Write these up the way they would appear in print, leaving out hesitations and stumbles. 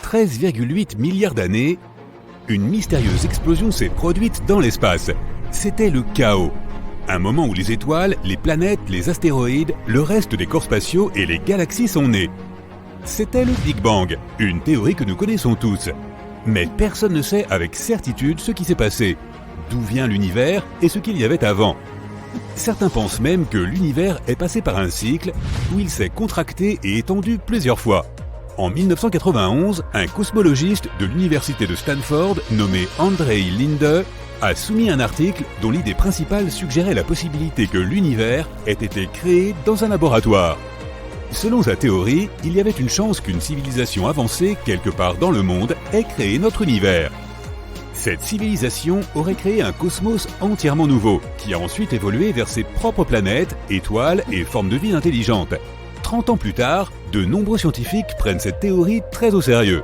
13,8 milliards d'années, une mystérieuse explosion s'est produite dans l'espace. C'était le chaos. Un moment où les étoiles, les planètes, les astéroïdes, le reste des corps spatiaux et les galaxies sont nés. C'était le Big Bang, une théorie que nous connaissons tous. Mais personne ne sait avec certitude ce qui s'est passé, d'où vient l'univers et ce qu'il y avait avant. Certains pensent même que l'univers est passé par un cycle où il s'est contracté et étendu plusieurs fois. En 1991, un cosmologiste de l'université de Stanford nommé Andrei Linde a soumis un article dont l'idée principale suggérait la possibilité que l'univers ait été créé dans un laboratoire. Selon sa théorie, il y avait une chance qu'une civilisation avancée quelque part dans le monde ait créé notre univers. Cette civilisation aurait créé un cosmos entièrement nouveau, qui a ensuite évolué vers ses propres planètes, étoiles et formes de vie intelligentes. 30 ans plus tard, de nombreux scientifiques prennent cette théorie très au sérieux.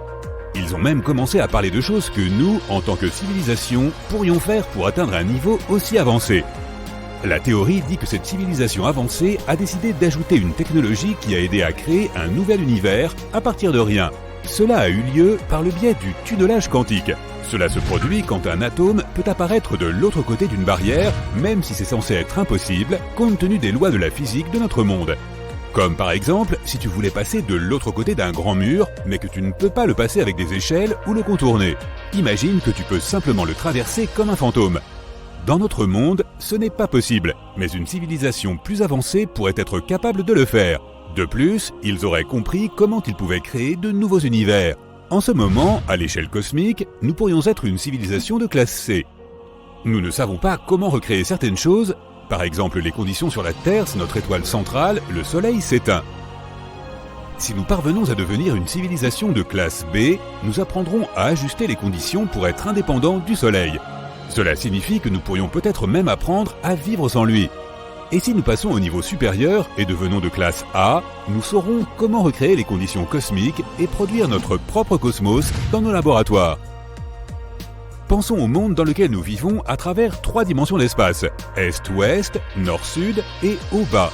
Ils ont même commencé à parler de choses que nous, en tant que civilisation, pourrions faire pour atteindre un niveau aussi avancé. La théorie dit que cette civilisation avancée a décidé d'ajouter une technologie qui a aidé à créer un nouvel univers à partir de rien. Cela a eu lieu par le biais du tunnelage quantique. Cela se produit quand un atome peut apparaître de l'autre côté d'une barrière, même si c'est censé être impossible, compte tenu des lois de la physique de notre monde. Comme par exemple, si tu voulais passer de l'autre côté d'un grand mur, mais que tu ne peux pas le passer avec des échelles ou le contourner. Imagine que tu peux simplement le traverser comme un fantôme. Dans notre monde, ce n'est pas possible, mais une civilisation plus avancée pourrait être capable de le faire. De plus, ils auraient compris comment ils pouvaient créer de nouveaux univers. En ce moment, à l'échelle cosmique, nous pourrions être une civilisation de classe C. Nous ne savons pas comment recréer certaines choses. Par exemple, les conditions sur la Terre si notre étoile centrale, le Soleil, s'éteint. Si nous parvenons à devenir une civilisation de classe B, nous apprendrons à ajuster les conditions pour être indépendants du Soleil. Cela signifie que nous pourrions peut-être même apprendre à vivre sans lui. Et si nous passons au niveau supérieur et devenons de classe A, nous saurons comment recréer les conditions cosmiques et produire notre propre cosmos dans nos laboratoires. Pensons au monde dans lequel nous vivons à travers 3 dimensions d'espace, Est-Ouest, Nord-Sud et Haut-Bas.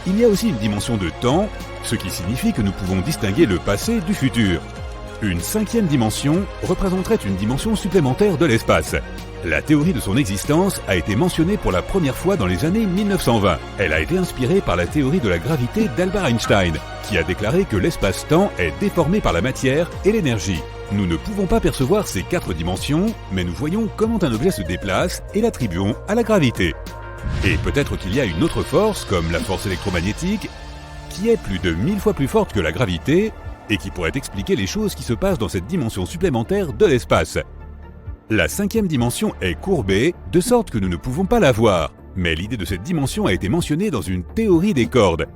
Il y a aussi une dimension de temps, ce qui signifie que nous pouvons distinguer le passé du futur. Une 5e dimension représenterait une dimension supplémentaire de l'espace. La théorie de son existence a été mentionnée pour la première fois dans les années 1920. Elle a été inspirée par la théorie de la gravité d'Albert Einstein, qui a déclaré que l'espace-temps est déformé par la matière et l'énergie. Nous ne pouvons pas percevoir ces 4 dimensions, mais nous voyons comment un objet se déplace et l'attribuons à la gravité. Et peut-être qu'il y a une autre force, comme la force électromagnétique, qui est plus de 1000 fois plus forte que la gravité et qui pourrait expliquer les choses qui se passent dans cette dimension supplémentaire de l'espace. La 5e dimension est courbée, de sorte que nous ne pouvons pas la voir, mais l'idée de cette dimension a été mentionnée dans une théorie des cordes.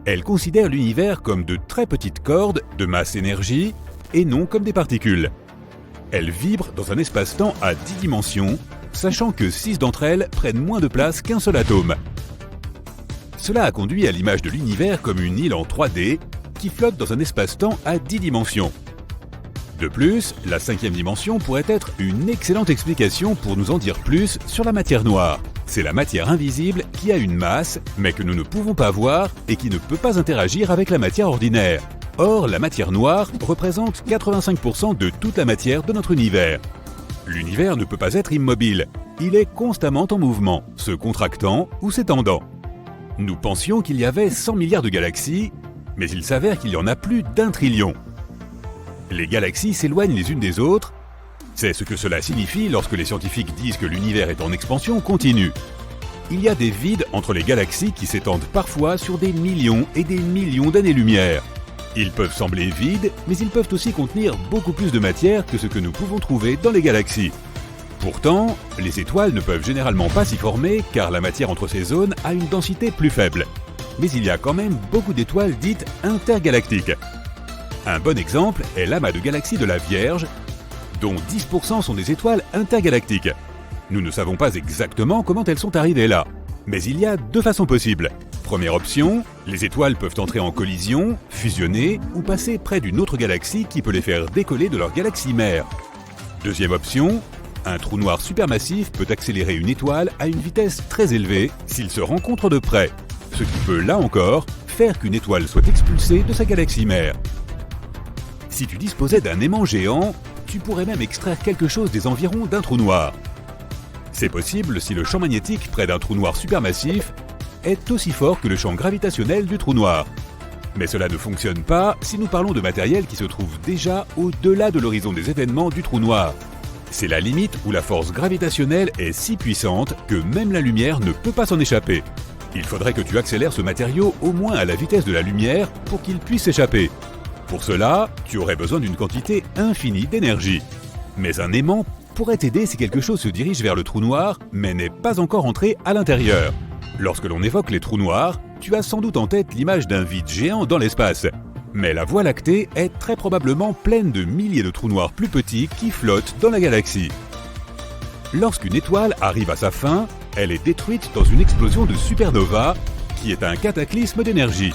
Elle considère l'univers comme de très petites cordes de masse énergie, et non comme des particules. Elle vibre dans un espace-temps à 10 dimensions, sachant que 6 d'entre elles prennent moins de place qu'un seul atome. Cela a conduit à l'image de l'univers comme une île en 3D qui flotte dans un espace-temps à 10 dimensions. De plus, la 5e dimension pourrait être une excellente explication pour nous en dire plus sur la matière noire. C'est la matière invisible qui a une masse, mais que nous ne pouvons pas voir et qui ne peut pas interagir avec la matière ordinaire. Or, la matière noire représente 85% de toute la matière de notre univers. L'univers ne peut pas être immobile. Il est constamment en mouvement, se contractant ou s'étendant. Nous pensions qu'il y avait 100 milliards de galaxies, mais il s'avère qu'il y en a plus d'1 trillion. Les galaxies s'éloignent les unes des autres. C'est ce que cela signifie lorsque les scientifiques disent que l'univers est en expansion continue. Il y a des vides entre les galaxies qui s'étendent parfois sur des millions et des millions d'années-lumière. Ils peuvent sembler vides, mais ils peuvent aussi contenir beaucoup plus de matière que ce que nous pouvons trouver dans les galaxies. Pourtant, les étoiles ne peuvent généralement pas s'y former car la matière entre ces zones a une densité plus faible. Mais il y a quand même beaucoup d'étoiles dites intergalactiques. Un bon exemple est l'amas de galaxies de la Vierge, dont 10% sont des étoiles intergalactiques. Nous ne savons pas exactement comment elles sont arrivées là, mais il y a 2 façons possibles. Première option, les étoiles peuvent entrer en collision, fusionner ou passer près d'une autre galaxie qui peut les faire décoller de leur galaxie mère. Deuxième option, un trou noir supermassif peut accélérer une étoile à une vitesse très élevée s'ils se rencontrent de près, ce qui peut, là encore, faire qu'une étoile soit expulsée de sa galaxie mère. Si tu disposais d'un aimant géant, tu pourrais même extraire quelque chose des environs d'un trou noir. C'est possible si le champ magnétique près d'un trou noir supermassif est aussi fort que le champ gravitationnel du trou noir. Mais cela ne fonctionne pas si nous parlons de matériel qui se trouve déjà au-delà de l'horizon des événements du trou noir. C'est la limite où la force gravitationnelle est si puissante que même la lumière ne peut pas s'en échapper. Il faudrait que tu accélères ce matériau au moins à la vitesse de la lumière pour qu'il puisse s'échapper. Pour cela, tu aurais besoin d'une quantité infinie d'énergie. Mais un aimant pourrait t'aider si quelque chose se dirige vers le trou noir, mais n'est pas encore entré à l'intérieur. Lorsque l'on évoque les trous noirs, tu as sans doute en tête l'image d'un vide géant dans l'espace. Mais la Voie lactée est très probablement pleine de milliers de trous noirs plus petits qui flottent dans la galaxie. Lorsqu'une étoile arrive à sa fin, elle est détruite dans une explosion de supernova, qui est un cataclysme d'énergie.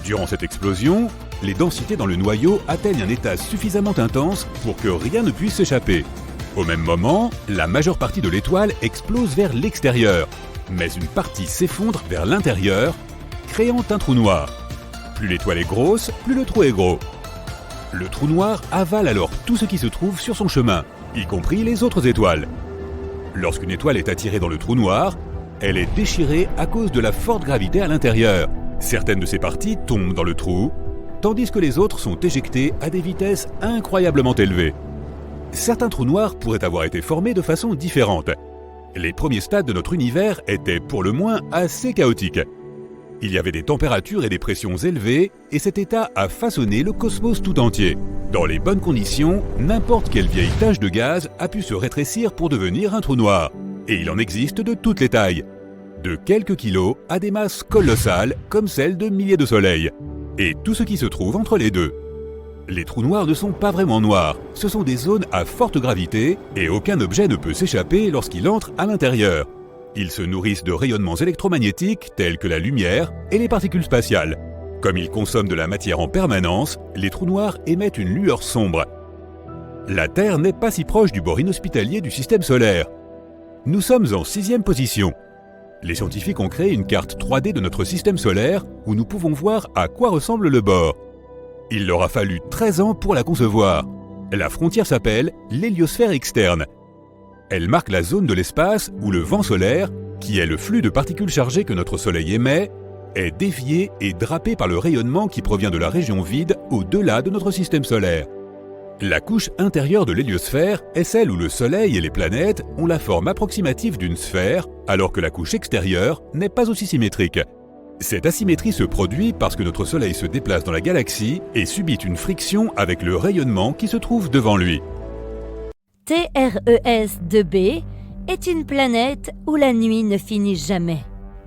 Durant cette explosion, les densités dans le noyau atteignent un état suffisamment intense pour que rien ne puisse s'échapper. Au même moment, la majeure partie de l'étoile explose vers l'extérieur, mais une partie s'effondre vers l'intérieur, créant un trou noir. Plus l'étoile est grosse, plus le trou est gros. Le trou noir avale alors tout ce qui se trouve sur son chemin, y compris les autres étoiles. Lorsqu'une étoile est attirée dans le trou noir, elle est déchirée à cause de la forte gravité à l'intérieur. Certaines de ses parties tombent dans le trou, tandis que les autres sont éjectées à des vitesses incroyablement élevées. Certains trous noirs pourraient avoir été formés de façon différente. Les premiers stades de notre univers étaient pour le moins assez chaotiques. Il y avait des températures et des pressions élevées, et cet état a façonné le cosmos tout entier. Dans les bonnes conditions, n'importe quelle vieille tache de gaz a pu se rétrécir pour devenir un trou noir. Et il en existe de toutes les tailles. De quelques kilos à des masses colossales comme celles de milliers de soleils. Et tout ce qui se trouve entre les deux. Les trous noirs ne sont pas vraiment noirs, ce sont des zones à forte gravité et aucun objet ne peut s'échapper lorsqu'il entre à l'intérieur. Ils se nourrissent de rayonnements électromagnétiques tels que la lumière et les particules spatiales. Comme ils consomment de la matière en permanence, les trous noirs émettent une lueur sombre. La Terre n'est pas si proche du bord inhospitalier du système solaire. Nous sommes en 6e position. Les scientifiques ont créé une carte 3D de notre système solaire où nous pouvons voir à quoi ressemble le bord. Il leur a fallu 13 ans pour la concevoir. La frontière s'appelle l'héliosphère externe. Elle marque la zone de l'espace où le vent solaire, qui est le flux de particules chargées que notre Soleil émet, est dévié et drapé par le rayonnement qui provient de la région vide au-delà de notre système solaire. La couche intérieure de l'héliosphère est celle où le Soleil et les planètes ont la forme approximative d'une sphère, alors que la couche extérieure n'est pas aussi symétrique. Cette asymétrie se produit parce que notre Soleil se déplace dans la galaxie et subit une friction avec le rayonnement qui se trouve devant lui. TRES-2b est une planète où la nuit ne finit jamais.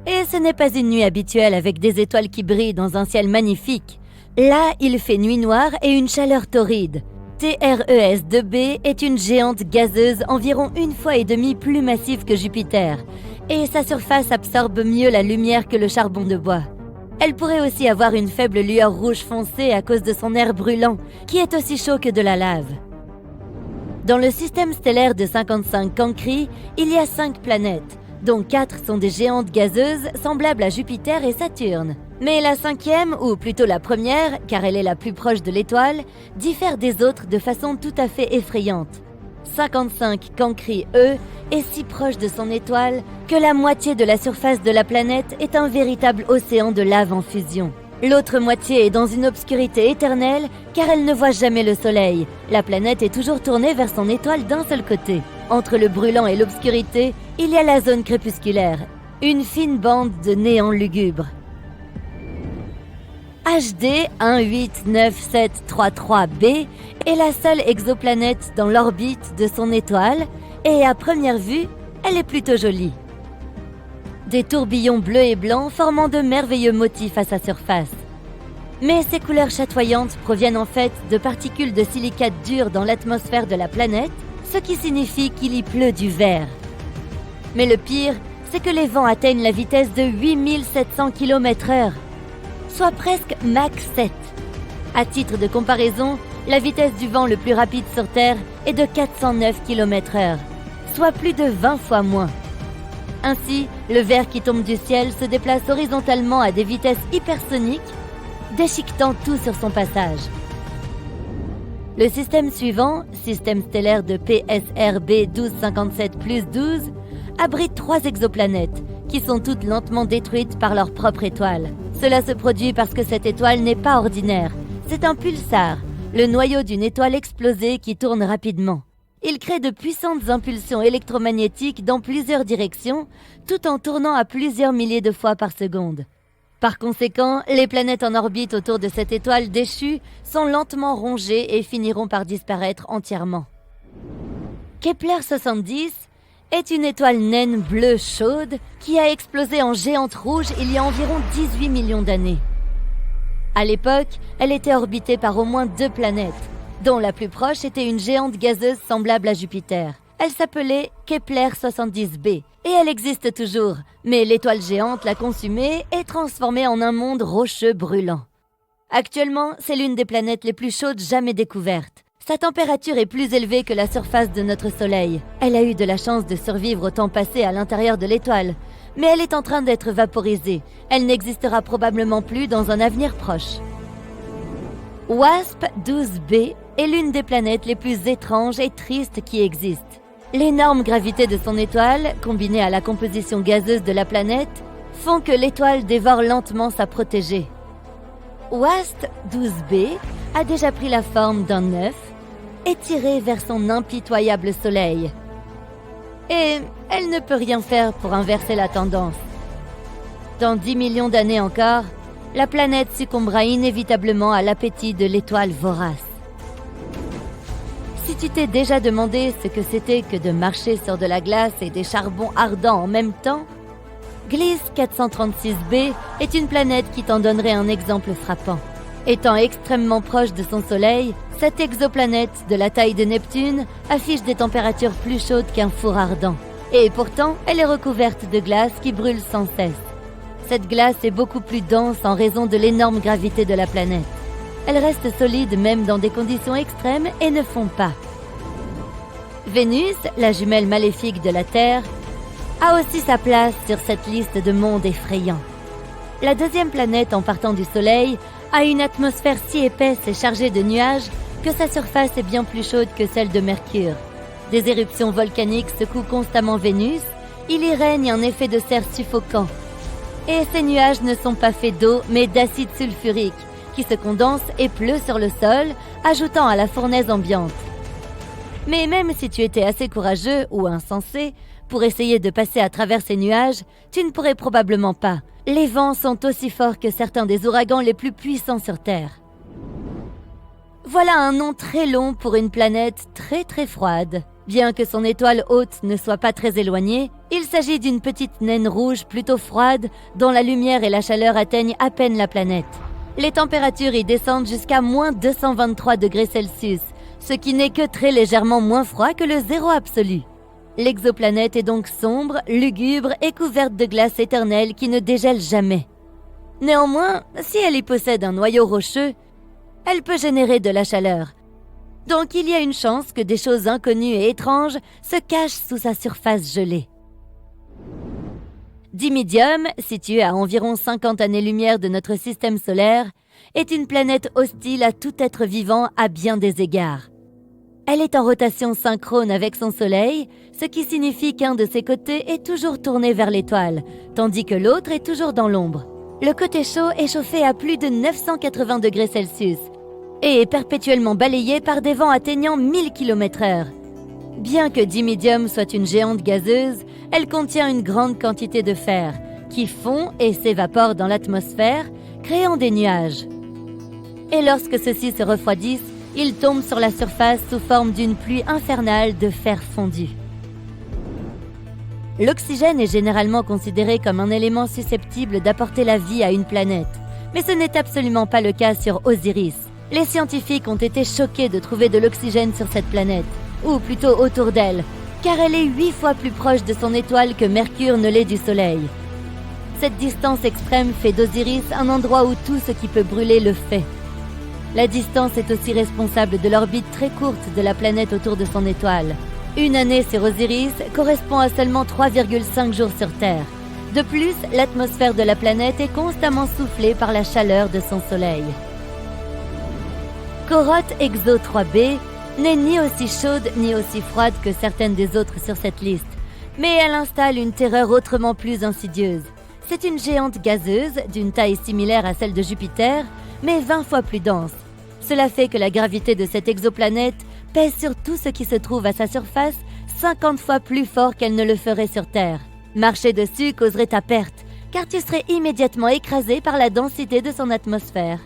Et ce n'est pas une nuit habituelle avec des étoiles qui brillent dans un ciel magnifique. Là, il fait nuit noire et une chaleur torride. TRES-2b est une géante gazeuse environ 1,5 fois plus massive que Jupiter, et sa surface absorbe mieux la lumière que le charbon de bois. Elle pourrait aussi avoir une faible lueur rouge foncé à cause de son air brûlant, qui est aussi chaud que de la lave. Dans le système stellaire de 55 Cancri, il y a 5 planètes, dont 4 sont des géantes gazeuses semblables à Jupiter et Saturne. Mais la 5e, ou plutôt la première, car elle est la plus proche de l'étoile, diffère des autres de façon tout à fait effrayante. 55 Cancri E est si proche de son étoile que la moitié de la surface de la planète est un véritable océan de lave en fusion. L'autre moitié est dans une obscurité éternelle car elle ne voit jamais le soleil. La planète est toujours tournée vers son étoile d'un seul côté. Entre le brûlant et l'obscurité, il y a la zone crépusculaire, une fine bande de néant lugubre. HD 189733b est la seule exoplanète dans l'orbite de son étoile et à première vue, elle est plutôt jolie. Des tourbillons bleus et blancs formant de merveilleux motifs à sa surface. Mais ces couleurs chatoyantes proviennent en fait de particules de silicate dur dans l'atmosphère de la planète, ce qui signifie qu'il y pleut du verre. Mais le pire, c'est que les vents atteignent la vitesse de 8700 km/h, soit presque Mach 7. À titre de comparaison, la vitesse du vent le plus rapide sur Terre est de 409 km/h, soit plus de 20 fois moins. Ainsi, le verre qui tombe du ciel se déplace horizontalement à des vitesses hypersoniques, déchiquetant tout sur son passage. Le système suivant, système stellaire de PSRB 1257+12, abrite 3 exoplanètes, qui sont toutes lentement détruites par leur propre étoile. Cela se produit parce que cette étoile n'est pas ordinaire. C'est un pulsar, le noyau d'une étoile explosée qui tourne rapidement. Il crée de puissantes impulsions électromagnétiques dans plusieurs directions, tout en tournant à plusieurs milliers de fois par seconde. Par conséquent, les planètes en orbite autour de cette étoile déchue sont lentement rongées et finiront par disparaître entièrement. Kepler 70 est une étoile naine bleue chaude qui a explosé en géante rouge il y a environ 18 millions d'années. À l'époque, elle était orbitée par au moins 2 planètes, dont la plus proche était une géante gazeuse semblable à Jupiter. Elle s'appelait Kepler 70b, et elle existe toujours, mais l'étoile géante l'a consumée et transformée en un monde rocheux brûlant. Actuellement, c'est l'une des planètes les plus chaudes jamais découvertes. Sa température est plus élevée que la surface de notre Soleil. Elle a eu de la chance de survivre au temps passé à l'intérieur de l'étoile, mais elle est en train d'être vaporisée. Elle n'existera probablement plus dans un avenir proche. WASP-12b est l'une des planètes les plus étranges et tristes qui existent. L'énorme gravité de son étoile, combinée à la composition gazeuse de la planète, font que l'étoile dévore lentement sa protégée. WASP-12b a déjà pris la forme d'un œuf et tiré vers son impitoyable soleil. Et elle ne peut rien faire pour inverser la tendance. Dans 10 millions d'années encore, la planète succombera inévitablement à l'appétit de l'étoile vorace. Si tu t'es déjà demandé ce que c'était que de marcher sur de la glace et des charbons ardents en même temps, Gliese 436b est une planète qui t'en donnerait un exemple frappant. Étant extrêmement proche de son Soleil, cette exoplanète de la taille de Neptune affiche des températures plus chaudes qu'un four ardent. Et pourtant, elle est recouverte de glace qui brûle sans cesse. Cette glace est beaucoup plus dense en raison de l'énorme gravité de la planète. Elle reste solide même dans des conditions extrêmes et ne fond pas. Vénus, la jumelle maléfique de la Terre, a aussi sa place sur cette liste de mondes effrayants. La deuxième planète en partant du Soleil a une atmosphère si épaisse et chargée de nuages que sa surface est bien plus chaude que celle de Mercure. Des éruptions volcaniques secouent constamment Vénus, il y règne un effet de serre suffocant. Et ces nuages ne sont pas faits d'eau mais d'acide sulfurique, qui se condense et pleut sur le sol, ajoutant à la fournaise ambiante. Mais même si tu étais assez courageux ou insensé pour essayer de passer à travers ces nuages, tu ne pourrais probablement pas. Les vents sont aussi forts que certains des ouragans les plus puissants sur Terre. Voilà un nom très long pour une planète très très froide. Bien que son étoile haute ne soit pas très éloignée, il s'agit d'une petite naine rouge plutôt froide dont la lumière et la chaleur atteignent à peine la planète. Les températures y descendent jusqu'à moins 223 degrés Celsius, ce qui n'est que très légèrement moins froid que le zéro absolu. L'exoplanète est donc sombre, lugubre et couverte de glace éternelle qui ne dégèle jamais. Néanmoins, si elle y possède un noyau rocheux, elle peut générer de la chaleur. Donc il y a une chance que des choses inconnues et étranges se cachent sous sa surface gelée. Dimidium, située à environ 50 années-lumière de notre système solaire, est une planète hostile à tout être vivant à bien des égards. Elle est en rotation synchrone avec son Soleil, ce qui signifie qu'un de ses côtés est toujours tourné vers l'étoile, tandis que l'autre est toujours dans l'ombre. Le côté chaud est chauffé à plus de 980 degrés Celsius et est perpétuellement balayé par des vents atteignant 1000 km/h. Bien que Dimidium soit une géante gazeuse, elle contient une grande quantité de fer, qui fond et s'évapore dans l'atmosphère, créant des nuages. Et lorsque ceux-ci se refroidissent, ils tombent sur la surface sous forme d'une pluie infernale de fer fondu. L'oxygène est généralement considéré comme un élément susceptible d'apporter la vie à une planète, mais ce n'est absolument pas le cas sur Osiris. Les scientifiques ont été choqués de trouver de l'oxygène sur cette planète, ou plutôt autour d'elle, car elle est 8 fois plus proche de son étoile que Mercure ne l'est du Soleil. Cette distance extrême fait d'Osiris un endroit où tout ce qui peut brûler le fait. La distance est aussi responsable de l'orbite très courte de la planète autour de son étoile. Une année sur Osiris correspond à seulement 3,5 jours sur Terre. De plus, l'atmosphère de la planète est constamment soufflée par la chaleur de son Soleil. Corotte Exo 3b n'est ni aussi chaude ni aussi froide que certaines des autres sur cette liste, mais elle installe une terreur autrement plus insidieuse. C'est une géante gazeuse d'une taille similaire à celle de Jupiter, mais 20 fois plus dense. Cela fait que la gravité de cette exoplanète pèse sur tout ce qui se trouve à sa surface 50 fois plus fort qu'elle ne le ferait sur Terre. Marcher dessus causerait ta perte, car tu serais immédiatement écrasé par la densité de son atmosphère.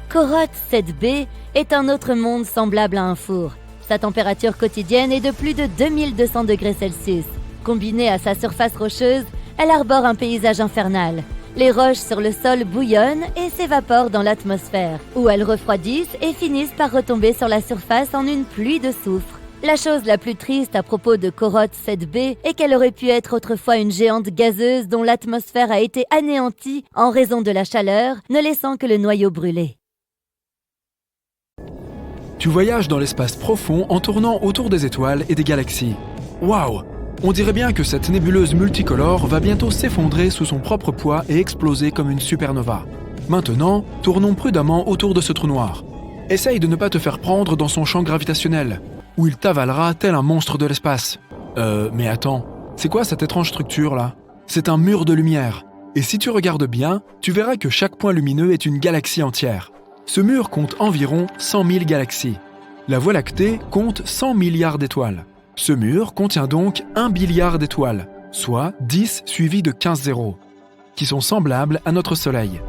Corotte 7b est un autre monde semblable à un four. Sa température quotidienne est de plus de 2200 degrés Celsius. Combinée à sa surface rocheuse, elle arbore un paysage infernal. Les roches sur le sol bouillonnent et s'évaporent dans l'atmosphère, où elles refroidissent et finissent par retomber sur la surface en une pluie de soufre. La chose la plus triste à propos de Corotte 7b est qu'elle aurait pu être autrefois une géante gazeuse dont l'atmosphère a été anéantie en raison de la chaleur, ne laissant que le noyau brûlé. Tu voyages dans l'espace profond en tournant autour des étoiles et des galaxies. Waouh! On dirait bien que cette nébuleuse multicolore va bientôt s'effondrer sous son propre poids et exploser comme une supernova. Maintenant, tournons prudemment autour de ce trou noir. Essaye de ne pas te faire prendre dans son champ gravitationnel, où il t'avalera tel un monstre de l'espace. Mais attends, c'est quoi cette étrange structure là? C'est un mur de lumière. Et si tu regardes bien, tu verras que chaque point lumineux est une galaxie entière. Ce mur compte environ 100 000 galaxies. La Voie lactée compte 100 milliards d'étoiles. Ce mur contient donc 1 billiard d'étoiles, soit 10 suivi de 15 zéros, qui sont semblables à notre Soleil.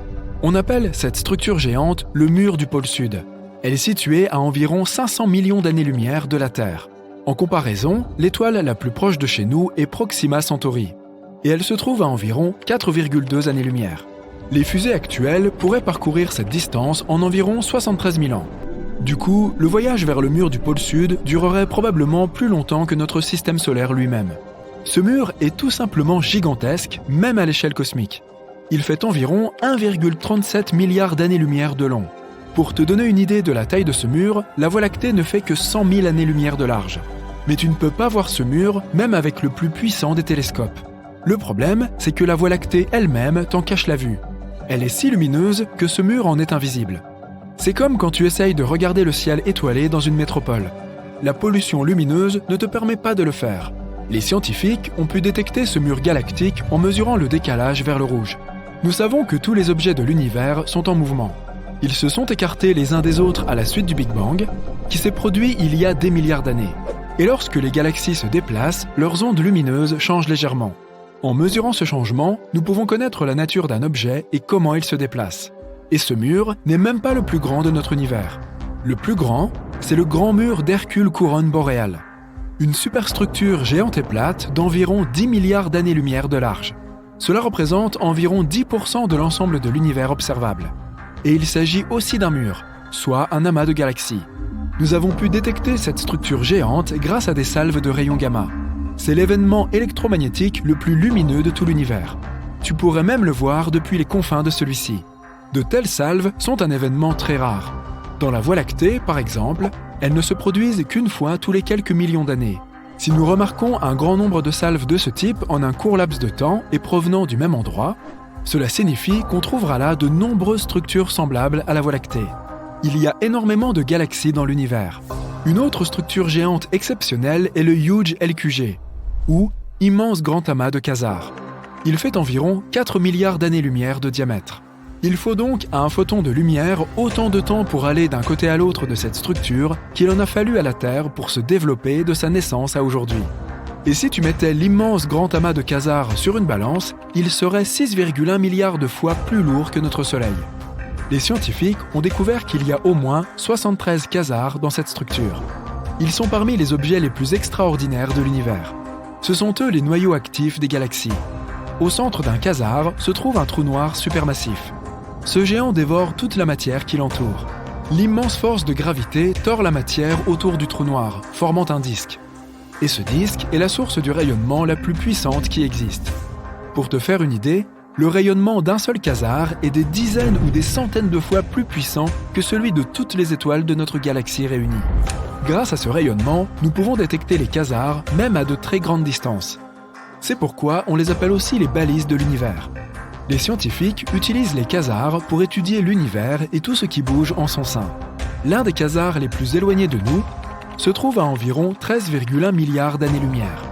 On appelle cette structure géante le mur du pôle Sud. Elle est située à environ 500 millions d'années-lumière de la Terre. En comparaison, l'étoile la plus proche de chez nous est Proxima Centauri, et elle se trouve à environ 4,2 années-lumière. Les fusées actuelles pourraient parcourir cette distance en environ 73 000 ans. Du coup, le voyage vers le mur du pôle Sud durerait probablement plus longtemps que notre système solaire lui-même. Ce mur est tout simplement gigantesque, même à l'échelle cosmique. Il fait environ 1,37 milliard d'années-lumière de long. Pour te donner une idée de la taille de ce mur, la Voie lactée ne fait que 100 000 années-lumière de large. Mais tu ne peux pas voir ce mur, même avec le plus puissant des télescopes. Le problème, c'est que la Voie lactée elle-même t'en cache la vue. Elle est si lumineuse que ce mur en est invisible. C'est comme quand tu essayes de regarder le ciel étoilé dans une métropole. La pollution lumineuse ne te permet pas de le faire. Les scientifiques ont pu détecter ce mur galactique en mesurant le décalage vers le rouge. Nous savons que tous les objets de l'univers sont en mouvement. Ils se sont écartés les uns des autres à la suite du Big Bang, qui s'est produit il y a des milliards d'années. Et lorsque les galaxies se déplacent, leurs ondes lumineuses changent légèrement. En mesurant ce changement, nous pouvons connaître la nature d'un objet et comment il se déplace. Et ce mur n'est même pas le plus grand de notre univers. Le plus grand, c'est le grand mur d'Hercule Couronne boréale. Une superstructure géante et plate d'environ 10 milliards d'années-lumière de large. Cela représente environ 10% de l'ensemble de l'univers observable. Et il s'agit aussi d'un mur, soit un amas de galaxies. Nous avons pu détecter cette structure géante grâce à des salves de rayons gamma. C'est l'événement électromagnétique le plus lumineux de tout l'univers. Tu pourrais même le voir depuis les confins de celui-ci. De telles salves sont un événement très rare. Dans la Voie lactée, par exemple, elles ne se produisent qu'une fois tous les quelques millions d'années. Si nous remarquons un grand nombre de salves de ce type en un court laps de temps et provenant du même endroit, cela signifie qu'on trouvera là de nombreuses structures semblables à la Voie lactée. Il y a énormément de galaxies dans l'univers. Une autre structure géante exceptionnelle est le Huge LQG, ou immense grand amas de quasars. Il fait environ 4 milliards d'années-lumière de diamètre. Il faut donc à un photon de lumière autant de temps pour aller d'un côté à l'autre de cette structure qu'il en a fallu à la Terre pour se développer de sa naissance à aujourd'hui. Et si tu mettais l'immense grand amas de quasars sur une balance, il serait 6,1 milliards de fois plus lourd que notre Soleil. Les scientifiques ont découvert qu'il y a au moins 73 quasars dans cette structure. Ils sont parmi les objets les plus extraordinaires de l'univers. Ce sont eux les noyaux actifs des galaxies. Au centre d'un quasar se trouve un trou noir supermassif. Ce géant dévore toute la matière qui l'entoure. L'immense force de gravité tord la matière autour du trou noir, formant un disque. Et ce disque est la source du rayonnement la plus puissante qui existe. Pour te faire une idée, le rayonnement d'un seul quasar est des dizaines ou des centaines de fois plus puissant que celui de toutes les étoiles de notre galaxie réunies. Grâce à ce rayonnement, nous pouvons détecter les quasars même à de très grandes distances. C'est pourquoi on les appelle aussi les balises de l'univers. Les scientifiques utilisent les quasars pour étudier l'univers et tout ce qui bouge en son sein. L'un des quasars les plus éloignés de nous se trouve à environ 13,1 milliards d'années-lumière.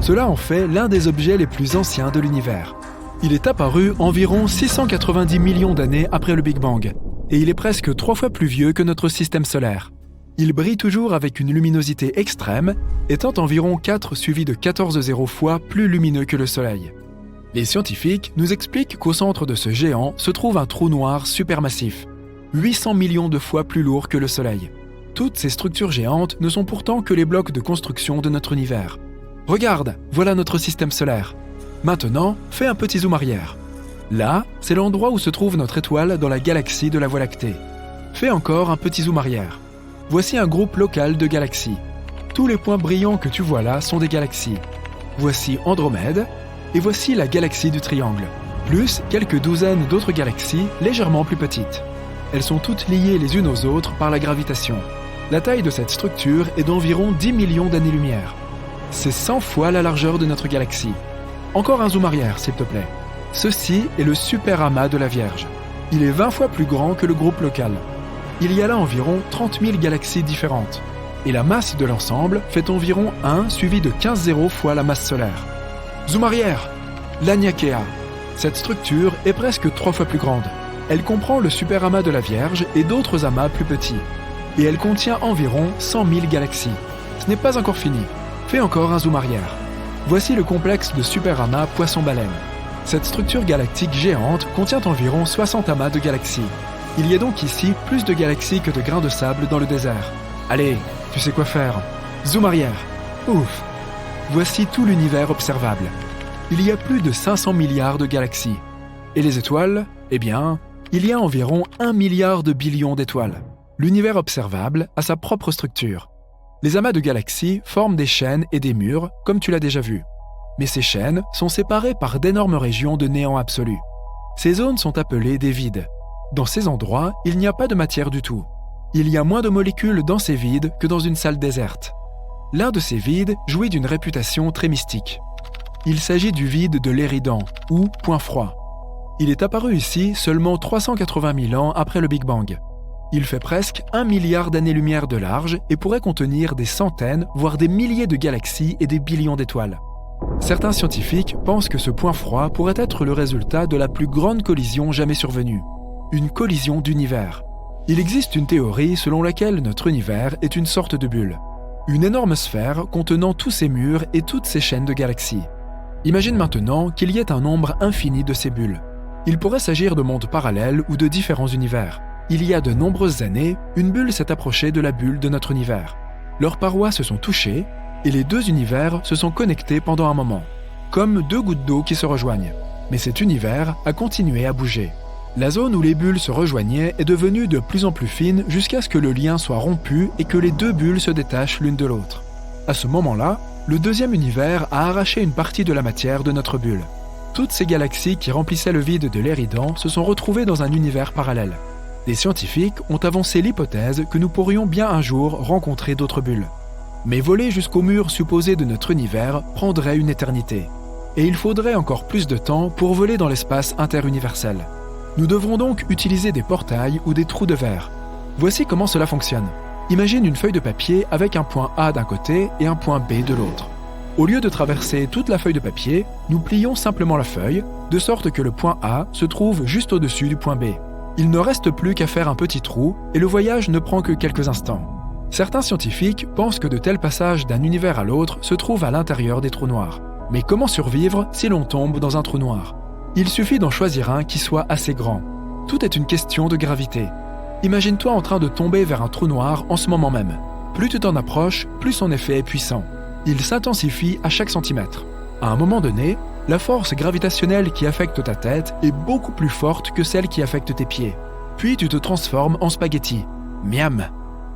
Cela en fait l'un des objets les plus anciens de l'univers. Il est apparu environ 690 millions d'années après le Big Bang, et il est presque 3 fois plus vieux que notre système solaire. Il brille toujours avec une luminosité extrême, étant environ 4 suivi de 14 zéros fois plus lumineux que le Soleil. Les scientifiques nous expliquent qu'au centre de ce géant se trouve un trou noir supermassif, 800 millions de fois plus lourd que le Soleil. Toutes ces structures géantes ne sont pourtant que les blocs de construction de notre univers. Regarde, voilà notre système solaire. Maintenant, fais un petit zoom arrière. Là, c'est l'endroit où se trouve notre étoile dans la galaxie de la Voie lactée. Fais encore un petit zoom arrière. Voici un groupe local de galaxies. Tous les points brillants que tu vois là sont des galaxies. Voici Andromède, et voici la galaxie du Triangle, plus quelques douzaines d'autres galaxies légèrement plus petites. Elles sont toutes liées les unes aux autres par la gravitation. La taille de cette structure est d'environ 10 millions d'années-lumière. C'est 100 fois la largeur de notre galaxie. Encore un zoom arrière, s'il te plaît. Ceci est le super amas de la Vierge. Il est 20 fois plus grand que le groupe local. Il y a là environ 30 000 galaxies différentes. Et la masse de l'ensemble fait environ 1 suivi de 15 zéros fois la masse solaire. Zoom arrière, l'Aniakea. Cette structure est presque 3 fois plus grande. Elle comprend le super amas de la Vierge et d'autres amas plus petits. Et elle contient environ 100 000 galaxies. Ce n'est pas encore fini. Fais encore un zoom arrière. Voici le complexe de super amas Poisson-Baleine. Cette structure galactique géante contient environ 60 amas de galaxies. Il y a donc ici plus de galaxies que de grains de sable dans le désert. Allez, tu sais quoi faire. Zoom arrière. Ouf. Voici tout l'univers observable. Il y a plus de 500 milliards de galaxies. Et les étoiles, eh bien, il y a environ 1 milliard de billions d'étoiles. L'univers observable a sa propre structure. Les amas de galaxies forment des chaînes et des murs, comme tu l'as déjà vu. Mais ces chaînes sont séparées par d'énormes régions de néant absolu. Ces zones sont appelées des vides. Dans ces endroits, il n'y a pas de matière du tout. Il y a moins de molécules dans ces vides que dans une salle déserte. L'un de ces vides jouit d'une réputation très mystique. Il s'agit du vide de l'Éridan, ou point froid. Il est apparu ici seulement 380 000 ans après le Big Bang. Il fait presque 1 milliard d'années-lumière de large et pourrait contenir des centaines, voire des milliers de galaxies et des billions d'étoiles. Certains scientifiques pensent que ce point froid pourrait être le résultat de la plus grande collision jamais survenue, une collision d'univers. Il existe une théorie selon laquelle notre univers est une sorte de bulle, une énorme sphère contenant tous ces murs et toutes ces chaînes de galaxies. Imagine maintenant qu'il y ait un nombre infini de ces bulles. Il pourrait s'agir de mondes parallèles ou de différents univers. Il y a de nombreuses années, une bulle s'est approchée de la bulle de notre univers. Leurs parois se sont touchées et les deux univers se sont connectés pendant un moment, comme deux gouttes d'eau qui se rejoignent. Mais cet univers a continué à bouger. La zone où les bulles se rejoignaient est devenue de plus en plus fine jusqu'à ce que le lien soit rompu et que les deux bulles se détachent l'une de l'autre. À ce moment-là, le deuxième univers a arraché une partie de la matière de notre bulle. Toutes ces galaxies qui remplissaient le vide de l'Éridan se sont retrouvées dans un univers parallèle. Les scientifiques ont avancé l'hypothèse que nous pourrions bien un jour rencontrer d'autres bulles. Mais voler jusqu'au mur supposé de notre univers prendrait une éternité. Et il faudrait encore plus de temps pour voler dans l'espace interuniversel. Nous devrons donc utiliser des portails ou des trous de verre. Voici comment cela fonctionne. Imagine une feuille de papier avec un point A d'un côté et un point B de l'autre. Au lieu de traverser toute la feuille de papier, nous plions simplement la feuille, de sorte que le point A se trouve juste au-dessus du point B. Il ne reste plus qu'à faire un petit trou et le voyage ne prend que quelques instants. Certains scientifiques pensent que de tels passages d'un univers à l'autre se trouvent à l'intérieur des trous noirs. Mais comment survivre si l'on tombe dans un trou noir ? Il suffit d'en choisir un qui soit assez grand. Tout est une question de gravité. Imagine-toi en train de tomber vers un trou noir en ce moment même. Plus tu t'en approches, plus son effet est puissant. Il s'intensifie à chaque centimètre. À un moment donné, la force gravitationnelle qui affecte ta tête est beaucoup plus forte que celle qui affecte tes pieds. Puis tu te transformes en spaghetti. Miam!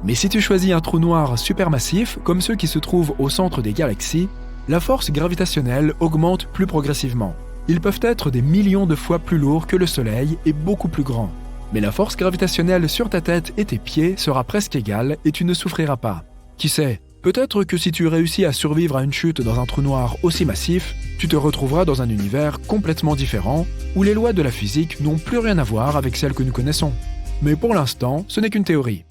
Mais si tu choisis un trou noir supermassif, comme ceux qui se trouvent au centre des galaxies, la force gravitationnelle augmente plus progressivement. Ils peuvent être des millions de fois plus lourds que le Soleil et beaucoup plus grands. Mais la force gravitationnelle sur ta tête et tes pieds sera presque égale et tu ne souffriras pas. Qui sait, Peut-être que si tu réussis à survivre à une chute dans un trou noir aussi massif, tu te retrouveras dans un univers complètement différent, où les lois de la physique n'ont plus rien à voir avec celles que nous connaissons. Mais pour l'instant, ce n'est qu'une théorie.